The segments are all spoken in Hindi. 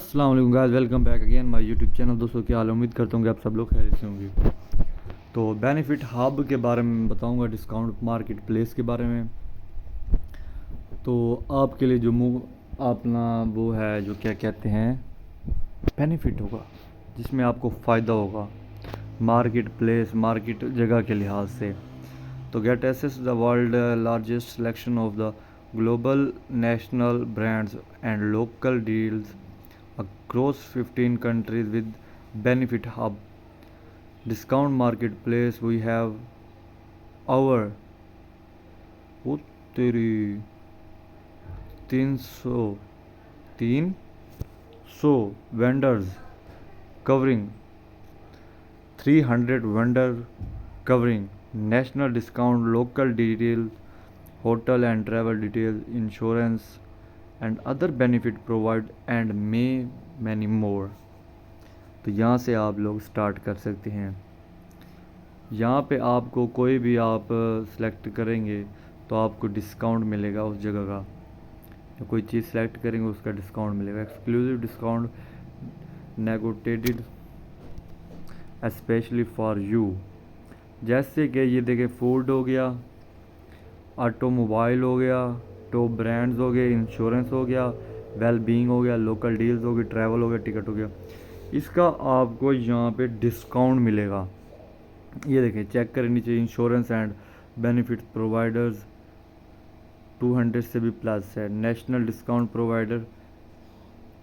अस्सलाम वालेकुम guys, welcome back again my YouTube channel. दोस्तों क्या हाल, उम्मीद करता हूँ कि आप सब लोग खैरियत से होंगे। तो बेनिफिट हब के बारे में बताऊँगा, डिस्काउंट मार्केट प्लेस के बारे में। तो आपके लिए जो अपना वो है, जो क्या कहते हैं, बेनिफिट होगा, जिसमें आपको फ़ायदा होगा मार्केट प्लेस, मार्केट जगह के लिहाज से। तो get access the world largest selection of the global national brands and local deals across 15 countries with BenefitHub discount marketplace. We have our वो तेरी 300 vendors covering 300 vendor covering national discount, local details, hotel and travel details, insurance and other benefit provide and many more. तो यहाँ से आप लोग स्टार्ट कर सकते हैं। यहाँ पे आपको कोई भी आप सेलेक्ट करेंगे तो आपको डिस्काउंट मिलेगा उस जगह का। या कोई चीज़ सेलेक्ट करेंगे उसका डिस्काउंट मिलेगा। Exclusive discount negotiated specially for you. जैसे कि ये देखें, फूड हो गया, ऑटोमोबाइल हो गया, टॉप ब्रांड्स हो गए, इंश्योरेंस हो गया, वेल बीइंग हो गया, लोकल डील्स हो गई, ट्रैवल हो गया, टिकट हो गया। इसका आपको यहाँ पे डिस्काउंट मिलेगा। ये देखिए, चेक करें नीचे, इंश्योरेंस एंड बेनिफिट प्रोवाइडर्स 200 से भी प्लस है। नेशनल डिस्काउंट प्रोवाइडर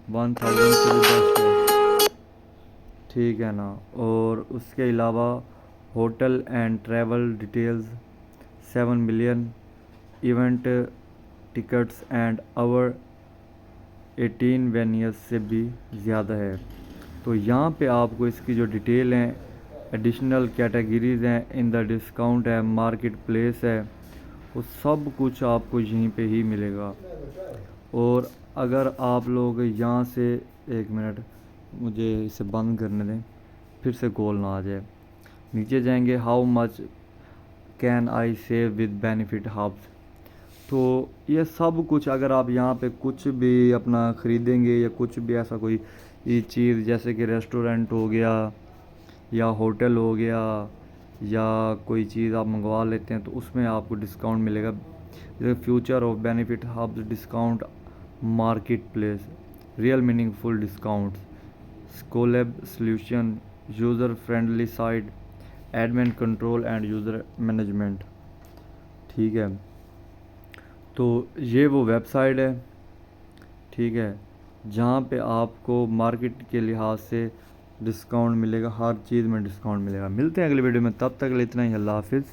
1000 से भी बेस्ट है, ठीक है ना। और उसके अलावा hotel and travel details 7 million, event tickets and our 18 venues से भी ज़्यादा है। तो यहाँ पे आपको इसकी जो डिटेल हैं, एडिशनल कैटेगरीज़ हैं, इन द डिस्काउंट है, मार्केट प्लेस है, वो सब कुछ आपको यहीं पे ही मिलेगा। और अगर आप लोग यहाँ से, एक मिनट मुझे इसे बंद करने दें, फिर से कॉल ना आ जाए। नीचे जाएंगे, how much can I save with benefit hubs. तो ये सब कुछ, अगर आप यहाँ पे कुछ भी अपना ख़रीदेंगे या कुछ भी ऐसा कोई चीज़, जैसे कि रेस्टोरेंट हो गया या होटल हो गया या कोई चीज़ आप मंगवा लेते हैं, तो उसमें आपको डिस्काउंट मिलेगा। जैसे future of benefit hubs discount market place, real meaningful discounts, scalable solution, user friendly site, admin control and user management, ठीक है। तो ये वो वेबसाइट है, ठीक है, जहाँ पे आपको मार्केट के लिहाज से डिस्काउंट मिलेगा, हर चीज़ में डिस्काउंट मिलेगा। मिलते हैं अगली वीडियो में, तब तक के लिए इतना ही। अल्लाह हाफिज़।